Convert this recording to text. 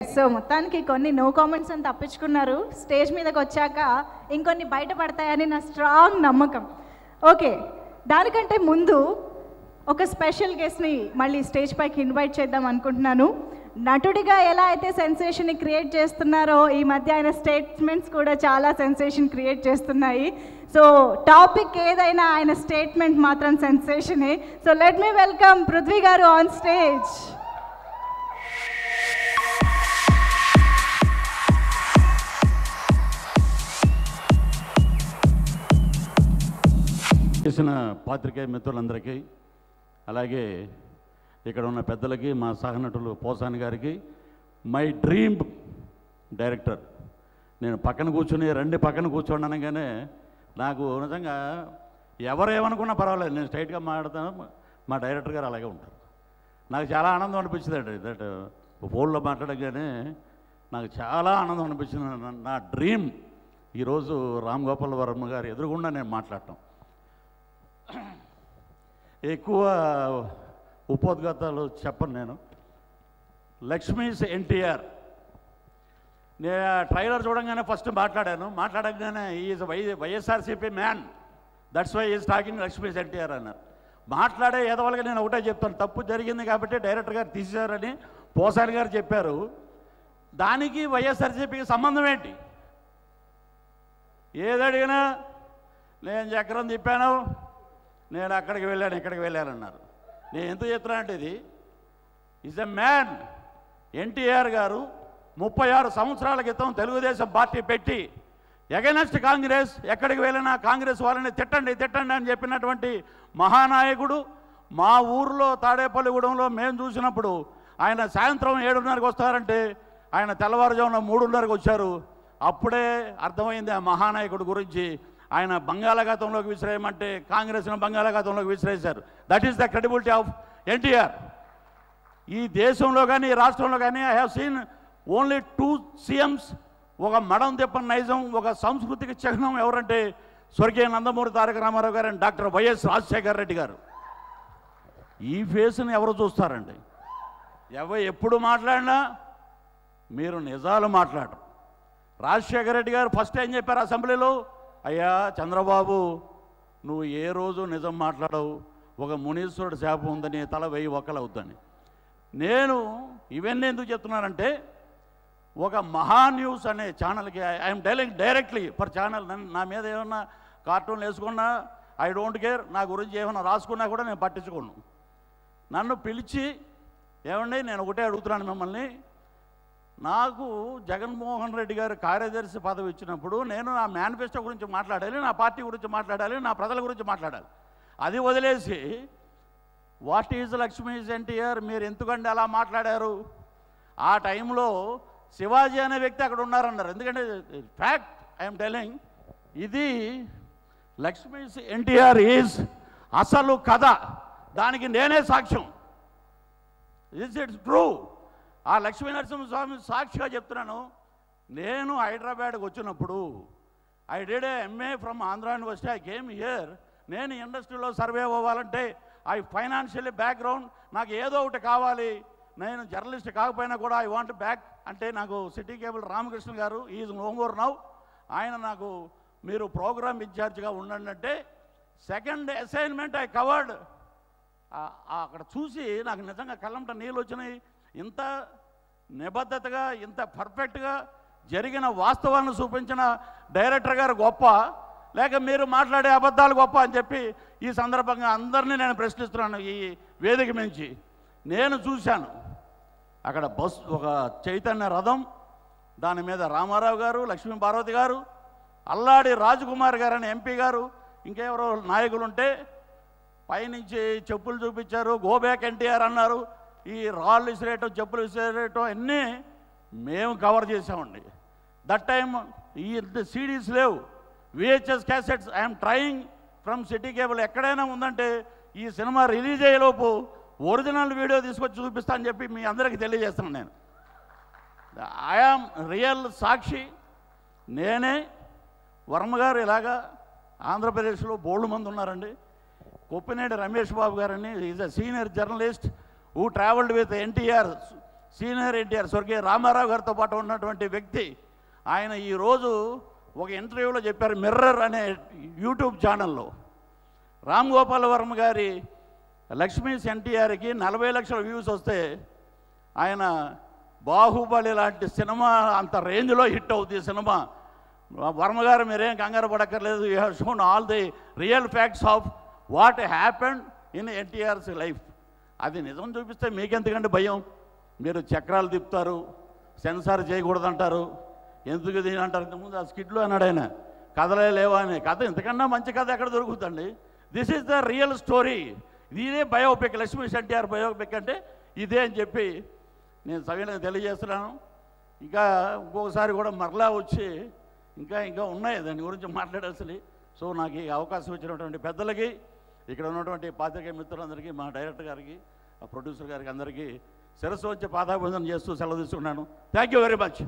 So మొత్తానికి కొన్ని no comments అని తప్పించుకున్నారు. స్టేజ్ మీదకి వచ్చాక ఇంకొన్ని బయటపడతాయని నా స్ట్రాంగ్ నమ్మకం. ఓకే, దానికంటే ముందు ఒక స్పెషల్ గెస్ట్ని మళ్ళీ స్టేజ్ పైకి ఇన్వైట్ చేద్దాం అనుకుంటున్నాను. నటుడిగా ఎలా అయితే సెన్సేషన్ని క్రియేట్ చేస్తున్నారో ఈ మధ్య ఆయన స్టేట్మెంట్స్ కూడా చాలా సెన్సేషన్ క్రియేట్ చేస్తున్నాయి. సో టాపిక్ ఏదైనా ఆయన స్టేట్మెంట్ మాత్రం సెన్సేషనే. So let me welcome Prithvi garu on stage. చేసిన పాత్రికేయ మిత్రులందరికీ, అలాగే ఇక్కడ ఉన్న పెద్దలకి, మా సహనటులు పోసాని గారికి, మై డ్రీమ్ డైరెక్టర్, నేను పక్కన కూర్చుని రండి పక్కన కూర్చోండి అనగానే నాకు నిజంగా ఎవరేమనుకున్నా పర్వాలేదు, నేను స్ట్రైట్గా మాట్లాడతాను. మా డైరెక్టర్ గారు అలాగే ఉంటారు. నాకు చాలా ఆనందం అనిపించింది అండి. దట్ ఫోన్లో మాట్లాడగానే నాకు చాలా ఆనందం అనిపించింది. నా డ్రీమ్ ఈరోజు రామ్ గోపాల్ వర్మ గారు ఎదురుగుండా నేను మాట్లాడటం. ఎక్కువ ఉపోద్ఘాతాలు చెప్పను నేను. లక్ష్మీస్ ఎన్టీఆర్, నేను ట్రైలర్ చూడంగానే ఫస్ట్ మాట్లాడగానే is YSRCP man, that's why is talking Lakshmi's NTR అన్నారు. మాట్లాడే ఏదోవాళ్ళగా నేను ఒకటే చెప్తాను, తప్పు జరిగింది కాబట్టి డైరెక్టర్ గారు తీసేశారని పోసాని గారు చెప్పారు. దానికి వైఎస్ఆర్సీపీకి సంబంధం ఏంటి? ఏదడిగినా నేను చక్రం తిప్పాను, నేను అక్కడికి వెళ్ళాను ఇక్కడికి వెళ్ళానన్నారు. నేను ఎందుకు చెప్తున్నా అంటే ఇది ఈజ్ ఎ మ్యాన్. ఎన్టీఆర్ గారు 36 సంవత్సరాల క్రితం తెలుగుదేశం పార్టీ పెట్టి ఎగైనెస్ట్ కాంగ్రెస్, ఎక్కడికి వెళ్ళినా కాంగ్రెస్ వాళ్ళని తిట్టండి అని చెప్పినటువంటి మహానాయకుడు. మా ఊరిలో తాడేపల్లిగూడెంలో మేము చూసినప్పుడు ఆయన సాయంత్రం 7:30కి వస్తారంటే ఆయన తెల్లవారుజామున 3:30కి వచ్చారు. అప్పుడే అర్థమైంది ఆ మహానాయకుడు గురించి. ఆయన బంగాళాఖాతంలోకి విసిరేయమంటే కాంగ్రెస్ను బంగాళాఖాతంలోకి విసిరేశారు. That is the credibility of NTR. ఈ దేశంలో కానీ ఈ రాష్ట్రంలో కానీ I have seen only 2 CMs. ఒక మడం తిప్పని నైజం, ఒక సంస్కృతికి చిహ్నం ఎవరంటే స్వర్గీయ నందమూరి తారక రామారావు గారు and doctor YS Rajasekhara Reddy గారు. ఈ ఫేస్ని ఎవరు చూస్తారండి? ఎప్పుడు మాట్లాడినా మీరు నిజాలు మాట్లాడరు. రాజశేఖర రెడ్డి గారు ఫస్ట్ ఏం చెప్పారు అసెంబ్లీలో? అయ్యా చంద్రబాబు, నువ్వు ఏ రోజు నిజం మాట్లాడవు, ఒక మునీశ్వరుడు శాపం ఉందని తల 1000 ఒక్కలవుద్దని. నేను ఇవన్నీ ఎందుకు చెప్తున్నానంటే, ఒక మహా న్యూస్ అనే ఛానల్కి I'm telling directly for channel. నా మీద ఏమన్నా కార్టూన్లు వేసుకున్నా ఐ డోంట్ కేర్, నా గురించి ఏమైనా రాసుకున్నా కూడా నేను పట్టించుకోను. నన్ను పిలిచి ఏమండి నేను ఒకటే అడుగుతున్నాను మిమ్మల్ని, నాకు జగన్మోహన్ రెడ్డి గారు కార్యదర్శి పదవి ఇచ్చినప్పుడు నేను నా మేనిఫెస్టో గురించి మాట్లాడాలి, నా పార్టీ గురించి మాట్లాడాలి, నా ప్రజల గురించి మాట్లాడాలి. అది వదిలేసి వాట్ ఈజ్ లక్ష్మీస్ ఎన్టీఆర్, మీరు ఎందుకంటే అలా మాట్లాడారు? ఆ టైంలో శివాజీ అనే వ్యక్తి అక్కడ ఉన్నారన్నారు. ఎందుకంటే ఫ్యాక్ట్ ఐఎమ్ టెలింగ్, ఇది లక్ష్మీస్ ఎన్టీఆర్ ఈజ్ అసలు కథ. దానికి నేనే సాక్ష్యం. It's true. ఆ లక్ష్మీ నరసింహస్వామి సాక్షిగా చెప్తున్నాను. నేను హైదరాబాద్కి వచ్చినప్పుడు I did a MA from Andhra university. I came here. నేను ఇండస్ట్రీలో సర్వే అవ్వాలంటే ఐ ఫైనాన్షియల్లీ బ్యాక్గ్రౌండ్, నాకు ఏదో ఒకటి కావాలి. నేను జర్నలిస్ట్ కాకపోయినా కూడా ఐ వాంట్ బ్యాక్ అంటే నాకు సిటీ కేబుల్ రామకృష్ణ గారు, ఈజ్ నో మోర్ నౌ, ఆయన నాకు మీరు ప్రోగ్రామ్ ఇన్ఛార్జ్గా ఉండండి అంటే సెకండ్ అసైన్మెంట్ ఐ కవర్డ్. అక్కడ చూసి నాకు నిజంగా కళ్ళంట నీళ్ళు వచ్చినాయి. ఇంత నిబద్ధతగా, ఇంత పర్ఫెక్ట్గా జరిగిన వాస్తవాలను చూపించిన డైరెక్టర్ గారు గొప్ప, లేక మీరు మాట్లాడే అబద్ధాలు గొప్ప అని చెప్పి ఈ సందర్భంగా అందరినీ నేను ప్రశ్నిస్తున్నాను. ఈ వేదిక నుంచి నేను చూశాను అక్కడ ఒక చైతన్య రథం, దాని మీద రామారావు గారు, లక్ష్మీ పార్వతి గారు, అల్లాడి రాజకుమార్ గారు అని MP గారు, ఇంకెవరో నాయకులు ఉంటే పైనుంచి చెప్పులు చూపించారు, గోబ్యాక్ ఎన్టీఆర్ అన్నారు. ఈ రాళ్ళు విసిరేయటం, చెప్పులు విసిరేయటం అన్నీ మేము కవర్ చేసామండి. దట్ టైమ్ ఈ CDs లేవు, VHS cassettes. I'm trying from city cable ఎక్కడైనా ఉందంటే ఈ సినిమా రిలీజ్ అయ్యేలోపు ఒరిజినల్ వీడియో తీసుకొచ్చి చూపిస్తా అని చెప్పి మీ అందరికీ తెలియజేస్తున్నాను. నేను ఐఆమ్ రియల్ సాక్షి. నేనే వర్మ గారు ఇలాగా ఆంధ్రప్రదేశ్లో బోల్డ్ మంది ఉన్నారండి. కొప్పినేడి రమేష్ బాబు గారని is a senior journalist who traveled with NTR senior NTR స్వర్గీయ రామారావు గారితో పాటు ఉన్నటువంటి వ్యక్తి. ఆయన ఈరోజు ఒక ఇంటర్వ్యూలో చెప్పారు, మిర్రర్ అనే యూట్యూబ్ ఛానల్లో, రామ్ గోపాల్ వర్మ గారి లక్ష్మీస్ ఎన్టీఆర్కి 40 లక్షల వ్యూస్ వస్తే ఆయన బాహుబలి లాంటి సినిమా అంత రేంజ్లో హిట్ అవుతుంది సినిమా. వర్మ గారు మీరేం కంగారు పడక్కర్లేదు, you have shown all the real facts of what happened in NTR's life. అది నిజం చూపిస్తే మీకెందుకంటే భయం? మీరు చక్రాలు తిప్పుతారు, సెన్సార్ చేయకూడదంటారు, ఎందుకు దీని అంటారు. ఇంతకుముందు ఆ స్కిట్లో అన్నాడు ఆయన, కథలే లేవా అని. కథ ఇంతకన్నా మంచి కథ ఎక్కడ దొరుకుతుందండి? This is the real story. ఇదే బయోపిక్, లక్ష్మీస్ ఎన్టీఆర్ బయోపిక్ అంటే ఇదే అని చెప్పి నేను సవినయంగా తెలియజేస్తున్నాను. ఇంకా ఇంకొకసారి కూడా మరలా వచ్చి ఇంకా ఉన్నాయి దాని గురించి మాట్లాడాల్సి. సో నాకు ఈ అవకాశం ఇచ్చినటువంటి పెద్దలకి, ఇక్కడ ఉన్నటువంటి పాత్రికేయ మిత్రులందరికీ, మా డైరెక్టర్ గారికి, ఆ ప్రొడ్యూసర్ గారికి అందరికీ శిరస్సు వచ్చి పాదాభివందనం చేస్తూ సెలవు తీసుకున్నాను. Thank you very much.